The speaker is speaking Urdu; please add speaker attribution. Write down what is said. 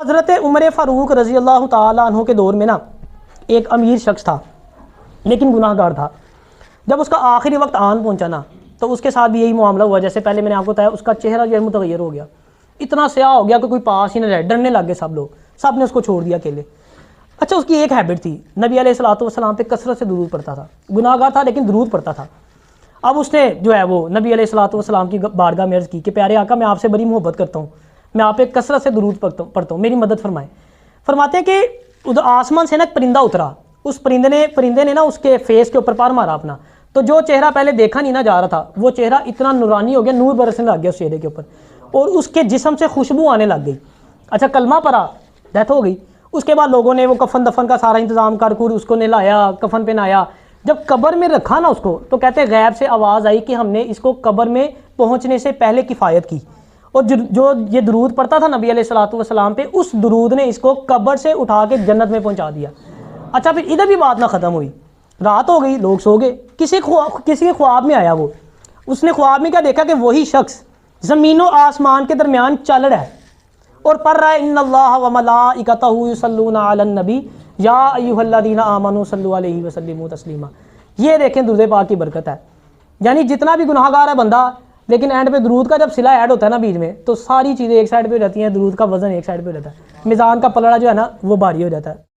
Speaker 1: حضرت عمر فاروق رضی اللہ تعالیٰ عنہ کے دور میں نا ایک امیر شخص تھا لیکن گناہ گار تھا. جب اس کا آخری وقت آن پہنچا نا تو اس کے ساتھ بھی یہی معاملہ ہوا جیسے پہلے میں نے آپ کو بتایا. اس کا چہرہ جو ہے متغیر ہو گیا, اتنا سیاہ ہو گیا کہ کوئی پاس ہی نہ رہے, ڈرنے لگ گئے سب لوگ, سب نے اس کو چھوڑ دیا اکیلے. اچھا اس کی ایک ہیبٹ تھی, نبی علیہ الصلوۃ والسلام پہ کثرت سے درود پڑھتا تھا. گناہ گار تھا لیکن درود پڑھتا تھا. اب اس نے جو ہے وہ نبی علیہ الصلوۃ والسلام کی بارگاہ میں عرض کی کہ پیارے آقا میں آپ سے بڑی محبت کرتا ہوں, میں آپ پہ کثرت سے درود پڑھتا ہوں, میری مدد فرمائیں. فرماتے ہیں کہ آسمان سے نا ایک پرندہ اترا, اس پرندے نے نا اس کے فیس کے اوپر پار مارا اپنا, تو جو چہرہ پہلے دیکھا نہیں نہ جا رہا تھا وہ چہرہ اتنا نورانی ہو گیا, نور برسنے لگ گیا اس چہرے کے اوپر, اور اس کے جسم سے خوشبو آنے لگ گئی. اچھا کلمہ پڑھا, ڈیتھ ہو گئی. اس کے بعد لوگوں نے وہ کفن دفن کا سارا انتظام کر اس کو نہلایا, کفن پہنایا. جب قبر میں رکھا نا اس کو تو کہتے ہیں غیب سے آواز آئی کہ ہم نے اس کو قبر میں پہنچنے سے پہلے کفایت کی, اور جو یہ درود پڑھتا تھا نبی علیہ الصلوۃ والسلام پہ, اس درود نے اس کو قبر سے اٹھا کے جنت میں پہنچا دیا. اچھا پھر ادھر بھی بات نہ ختم ہوئی, رات ہو گئی, لوگ سو گئے. کسی کے خواب میں آیا, اس نے خواب میں کیا دیکھا کہ وہی شخص زمین و آسمان کے درمیان چل رہا ہے اور پڑھ رہا ہے ان اللہ و ملائکتہ یصلون علی النبی یا ایھا الذین آمنوا صلوا علیہ وسلموا تسلیما. یہ دیکھیں درود پاک کی برکت ہے. یعنی جتنا بھی گناہ گار ہے بندہ, لیکن اینڈ پہ درود کا جب صلہ ایڈ ہوتا ہے نا بیچ میں, تو ساری چیزیں ایک سائڈ پہ ہو جاتی ہیں, درود کا وزن ایک سائڈ پہ ہو جاتا ہے, میزان کا پلڑا جو ہے نا وہ بھاری ہو جاتا ہے.